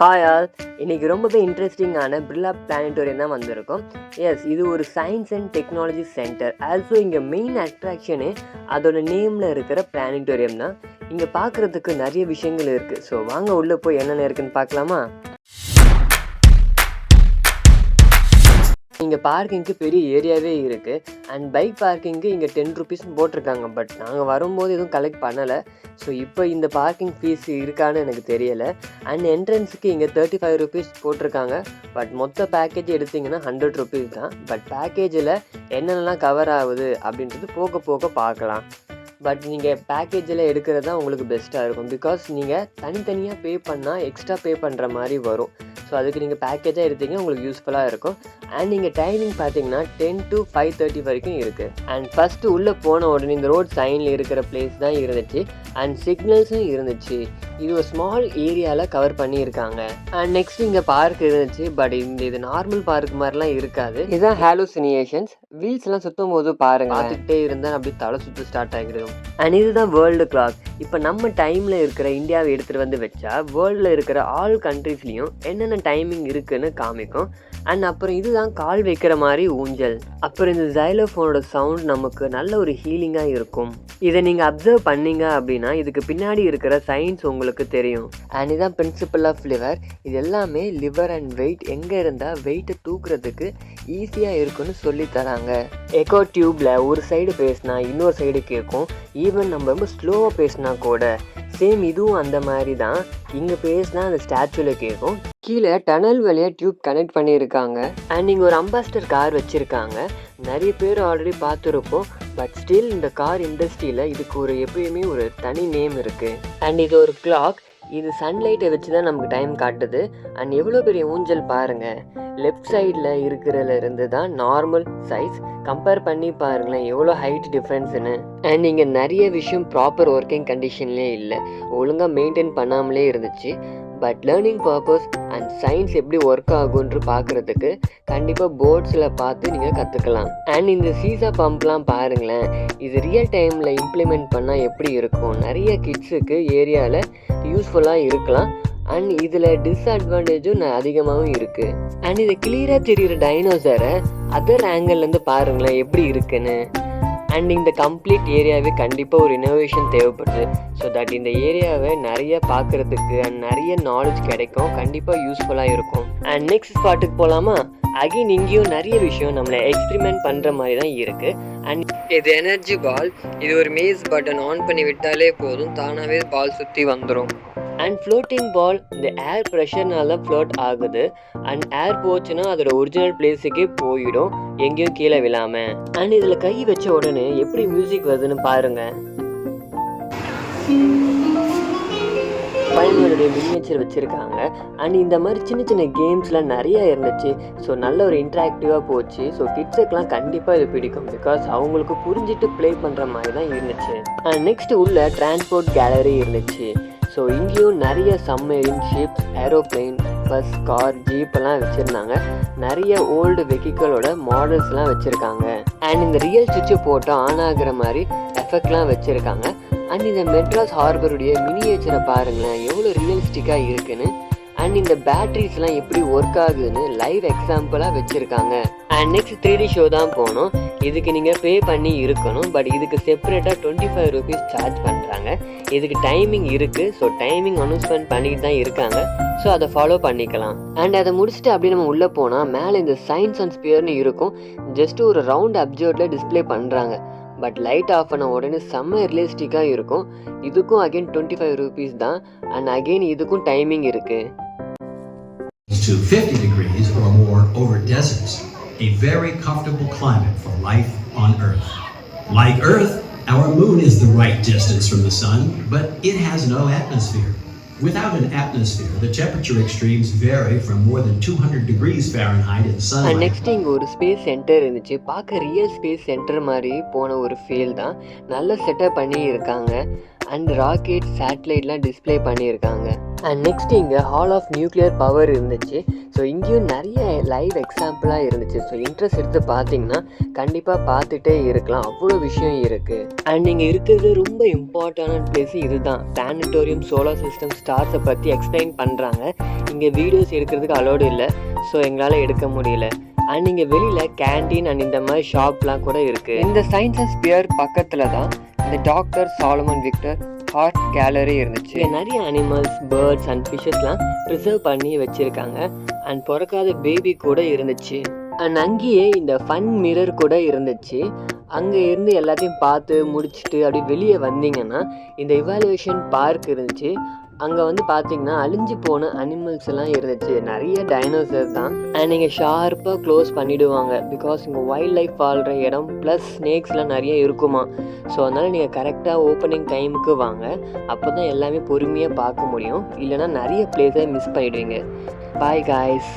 Hi all, இன்றைக்கி ரொம்பவே இன்ட்ரெஸ்டிங்கான பிர்லா பிளானட்டோரியம் தான் வந்திருக்கும். எஸ், இது ஒரு science and technology centre. Also இங்கே மெயின் அட்ராக்ஷனே அதோட நேமில் இருக்கிற பிளானட்டோரியம் தான். இங்கே பார்க்குறதுக்கு நிறைய விஷயங்கள் இருக்குது. ஸோ வாங்க உள்ளே போய் என்னென்ன இருக்குதுன்னு பார்க்கலாமா? இங்கே பார்க்கிங்க்கு பெரிய ஏரியாவே இருக்குது. அண்ட் பைக் பார்க்கிங்க்கு இங்கே 10 rupees போட்டிருக்காங்க. பட் நாங்கள் வரும்போது எதுவும் கலெக்ட் பண்ணலை. ஸோ இப்போ இந்த பார்க்கிங் ஃபீஸ் இருக்கான்னு எனக்கு தெரியலை. அண்ட் என்ட்ரன்ஸுக்கு இங்கே 35 rupees போட்டிருக்காங்க. பட் மொத்த பேக்கேஜ் எடுத்திங்கன்னா 100 rupees தான். பட் பேக்கேஜில் என்னென்னலாம் கவர் ஆகுது அப்படின்றது போக போக பார்க்கலாம். பட் நீங்கள் பேக்கேஜில் எடுக்கிறது தான் உங்களுக்கு பெஸ்ட்டாக இருக்கும். பிகாஸ் நீங்கள் தனித்தனியாக பே பண்ணால் எக்ஸ்ட்ரா பே பண்ணுற மாதிரி வரும். ஸோ அதுக்கு நீங்கள் பேக்கேஜாக எடுத்தீங்கன்னா உங்களுக்கு யூஸ்ஃபுல்லாக இருக்கும். அண்ட் நீங்கள் டைமிங் பார்த்தீங்கன்னா 10 to 5:30 வரைக்கும் இருக்குது. அண்ட் ஃபஸ்ட்டு உள்ளே போன உடனே இந்த ரோட் சைனில் இருக்கிற பிளேஸ் தான் இருந்துச்சு. அண்ட் சிக்னல்ஸும் இருந்துச்சு. இது ஒரு ஸ்மால் ஏரியாவில் கவர் பண்ணியிருக்காங்க. அண்ட் நெக்ஸ்ட் இங்கே பார்க் இருந்துச்சு. பட் இது நார்மல் பார்க் மாதிரிலாம் இருக்காது. இதுதான் ஹாலுசினியேஷன்ஸ். வீல்ஸ்லாம் சுற்றும் போது பாருங்க, பார்த்துக்கிட்டே இருந்தால் அப்படி தலை சுற்று ஸ்டார்ட் ஆகிடும். அண்ட் இதுதான் வேர்ல்டு கிளாக். இப்போ நம்ம டைமில் இருக்கிற இந்தியாவை எடுத்துகிட்டு வந்து வச்சா வேர்ல்டில் இருக்கிற ஆல் கண்ட்ரீஸ்லேயும் என்னென்ன டைமிங் இருக்குதுன்னு காமிக்கும். அண்ட் அப்புறம் இதுதான் கால் வைக்கிற மாதிரி ஊஞ்சல். அப்புறம் இந்த ஜைலோஃபோனோட சவுண்ட் நமக்கு நல்ல ஒரு ஹீலிங்காக இருக்கும். இதை நீங்கள் அப்சர்வ் பண்ணீங்க அப்படின்னா இதுக்கு பின்னாடி இருக்கிற சயின்ஸ் உங்களுக்கு தெரியும். அண்ட் இதுதான் பிரின்சிபல் ஆஃப் லிவர். இது எல்லாமே லிவர் அண்ட் வெயிட் எங்கே இருந்தால் வெயிட்டை தூக்குறதுக்கு ஈஸியாக இருக்குன்னு சொல்லி தராங்க. எக்கோ டியூப்பில் ஒரு சைடு பேசினா இன்னொரு சைடு கேட்கும். ஈவன் நம்ம ரொம்ப ஸ்லோவாக பேசினா கூட சேம் இதுவும் அந்த மாதிரி தான். இங்கே பேசினா அந்த ஸ்டாச்சுவில் கேட்கும். கீழே டனல் வழியாக டியூப் கனெக்ட் பண்ணியிருக்காங்க. அண்ட் இங்கே ஒரு அம்பாஸ்டர் கார் வச்சுருக்காங்க. நிறைய பேர் ஆல்ரெடி பார்த்துருப்போம். பட் ஸ்டில் இந்த கார் இண்டஸ்ட்ரியில் இதுக்கு எப்பயுமே ஒரு தனி நேம் இருக்குது. அண்ட் இது ஒரு கிளாக். இது சன்லைட்டை வச்சு தான் நமக்கு டைம் காட்டுது. அண்ட் எவ்வளோ பெரிய ஊஞ்சல் பாருங்கள். லெஃப்ட் சைடில் இருக்கிறதுல இருந்து தான் நார்மல் சைஸ் கம்பேர் பண்ணி பாருங்களேன் எவ்வளோ ஹைட் டிஃப்ரென்ஸுன்னு. அண்ட் இங்கே நிறைய விஷயம் ப்ராப்பர் ஒர்க்கிங் கண்டிஷன்லேயே இல்லை, ஒழுங்காக மெயின்டைன் பண்ணாமலே இருந்துச்சு. But learning purpose and science எப்படி ஒர்க் ஆகுன்ற பார்க்குறதுக்கு கண்டிப்பாக போர்ட்ஸில் பார்த்து நீங்கள் கற்றுக்கலாம். அண்ட் இந்த சீசா பம்ப்லாம் பாருங்களேன், இது ரியல் டைமில் இம்ப்ளிமெண்ட் பண்ணால் எப்படி இருக்கும். நிறைய கிட்ஸுக்கு ஏரியாவில் யூஸ்ஃபுல்லாக இருக்கலாம். அண்ட் இதில் டிஸ்அட்வான்டேஜும் அதிகமாகவும் இருக்குது. அண்ட் இதை கிளியராக தெரிகிற டைனோசரை அதர் ஆங்கிள்லேருந்து பாருங்களேன் எப்படி இருக்குன்னு. அண்ட் இந்த கம்ப்ளீட் ஏரியாவே கண்டிப்பாக ஒரு இனோவேஷன் தேவைப்படுது. ஸோ தட் இந்த ஏரியாவை நிறைய பார்க்குறதுக்கு அண்ட் நிறைய நாலேஜ் கிடைக்கும். கண்டிப்பாக யூஸ்ஃபுல்லாக இருக்கும். அண்ட் நெக்ஸ்ட் ஸ்பாட்டுக்கு போகலாமா? அகைன் இங்கேயும் நிறைய விஷயம் நம்மளை எக்ஸ்பிரிமெண்ட் பண்ணுற மாதிரி தான் இருக்குது. அண்ட் இது எனர்ஜி பால். இது ஒரு மேஸ் பட்டன் ஆன் பண்ணி விட்டாலே போதும், தானாகவே பால் சுற்றி வந்துடும். அண்ட் ஃப்ளோட்டிங் பால் இந்த ஏர் ப்ரெஷர்னால தான் ஃப்ளோட் ஆகுது. அண்ட் ஏர் போச்சுன்னா அதோட ஒரிஜினல் பிளேஸுக்கே போயிடும், எங்கேயும் கீழே விழாமல். அண்ட் இதில் கை வச்ச உடனே எப்படி மியூசிக் வருதுன்னு பாருங்கள். பையனுடைய மினியேச்சர் வச்சுருக்காங்க. அண்ட் இந்த மாதிரி சின்ன சின்ன கேம்ஸ்லாம் நிறையா இருந்துச்சு. ஸோ நல்ல ஒரு இன்ட்ராக்டிவாக போச்சு. ஸோ கிட்ஸுக்கெலாம் கண்டிப்பாக இது பிடிக்கும். பிகாஸ் அவங்களுக்கு புரிஞ்சிட்டு ப்ளே பண்ணுற மாதிரி தான் இருந்துச்சு. அண்ட் நெக்ஸ்ட் உள்ள டிரான்ஸ்போர்ட் கேலரி இருந்துச்சு. ஸோ இங்கேயும் நிறைய submarine, ships, aeroplane, bus, car, ஜீப்பெல்லாம் வச்சுருந்தாங்க. நிறைய ஓல்டு வெஹிக்கிளோட மாடல்ஸ்லாம் வச்சுருக்காங்க. அண்ட் இந்த ரியல் சுவிட்சு போட்டு ஆன் ஆகுற மாதிரி எஃபெக்ட்லாம் வச்சுருக்காங்க. அண்ட் இந்த மெட்ராஸ் ஹார்பருடைய மினியேச்சரை பாருங்களேன் எவ்வளோ ரியலிஸ்டிக்காக இருக்குன்னு. அண்ட் இந்த பேட்ரிஸ்லாம் எப்படி ஒர்க் ஆகுதுன்னு லைவ் எக்ஸாம்பிளாக வச்சுருக்காங்க. அண்ட் நெக்ஸ்ட் 3D ஷோ தான் போகணும். இதுக்கு நீங்கள் பே பண்ணி இருக்கணும். பட் இதுக்கு செப்பரேட்டாக 25 rupees சார்ஜ் பண்ணுறாங்க. இதுக்கு டைமிங் இருக்குது. ஸோ டைமிங் அனௌன்ஸ்மெண்ட் பண்ணிட்டு தான் இருக்காங்க. ஸோ அதை ஃபாலோ பண்ணிக்கலாம். அண்ட் அதை முடிச்சுட்டு அப்படியே நம்ம உள்ளே போனால் மேலே இந்த சயின்ஸ் அண்ட் ஸ்பியர்னு இருக்கும். ஜஸ்ட் ஒரு ரவுண்ட் அப்சர்வில் டிஸ்பிளே பண்ணுறாங்க. பட் லைட் ஆஃப் பண்ண உடனே செம்ம ரியலிஸ்டிக்காக இருக்கும். இதுக்கும் அகைன் 25 rupees தான். அண்ட் அகைன் இதுக்கும் டைமிங் இருக்குது. To 50 degrees or more over deserts, a very comfortable climate for life on Earth. Like Earth, our moon is the right distance from the sun, but it has no atmosphere. Without an atmosphere, the temperature extremes vary from more than 200 degrees Fahrenheit in sunlight. Next இங்கே ஒரு space centre இருந்துச்சு. பார்க்க real space centre மாதிரி போன ஒரு feel தான். நல்ல setup பண்ணி இருக்காங்க. அண்ட் ராக்கெட், சேட்டலைட்லாம் டிஸ்பிளே பண்ணியிருக்காங்க. அண்ட் நெக்ஸ்ட் இங்கே ஹால் ஆஃப் நியூக்ளியர் பவர் இருந்துச்சு. ஸோ இங்கேயும் நிறைய லைவ் எக்ஸாம்பிளாக இருந்துச்சு. ஸோ இன்ட்ரெஸ்ட் எடுத்து பார்த்தீங்கன்னா கண்டிப்பாக பார்த்துட்டே இருக்கலாம், அவ்வளோ விஷயம் இருக்குது. அண்ட் இங்கே இருக்கிறது ரொம்ப இம்பார்ட்டண்டான பிளேஸ் இதுதான். பிளானட்டோரியம், சோலார் சிஸ்டம், ஸ்டார்ஸை பற்றி எக்ஸ்பிளைன் பண்ணுறாங்க. இங்கே வீடியோஸ் எடுக்கிறதுக்கு அலோடு இல்லை, ஸோ எங்களால் எடுக்க முடியல. அண்ட் இங்கே வெளியில் கேண்டீன் அண்ட் இந்த மாதிரி ஷாப்லாம் கூட இருக்குது. இந்த சயின்ஸ் அண்ட் ஸ்பியர் பக்கத்தில் தான் இந்த doctor Solomon Victor art gallery இருந்துச்சு. இங்கே நிறைய அனிமல்ஸ், பேர்ட்ஸ் அண்ட் ஃபிஷ்ஷஸ்லாம் ப்ரிசர்வ் பண்ணி வச்சுருக்காங்க. அண்ட் பிறக்காத பேபி கூட இருந்துச்சு. அண்ட் அங்கேயே இந்த ஃபன் மிரர் கூட இருந்துச்சு. அங்கே இருந்து எல்லாத்தையும் பார்த்து முடிச்சுட்டு அப்படி வெளியே வந்தீங்கன்னா இந்த இவாலுவேஷன் பார்க் இருந்துச்சு. அங்கே வந்து பார்த்தீங்கன்னா அழிஞ்சு போன அனிமல்ஸ் எல்லாம் இருந்துச்சு, நிறைய டைனோசர் தான். அண்ட் இங்கே ஷார்ப்பாக க்ளோஸ் பண்ணிவிடுவாங்க, பிகாஸ் இங்கே வைல்ட் லைஃப் வாழ்கிற இடம் ப்ளஸ் ஸ்னேக்ஸ்லாம் நிறைய இருக்குமா. ஸோ அதனால் நீங்கள் கரெக்டாக ஓப்பனிங் டைமுக்கு வாங்க, அப்போ தான் எல்லாமே பொறுமையாக பார்க்க முடியும். இல்லைனா நிறைய பிளேஸை மிஸ் பண்ணிவிடுவீங்க. Bye guys.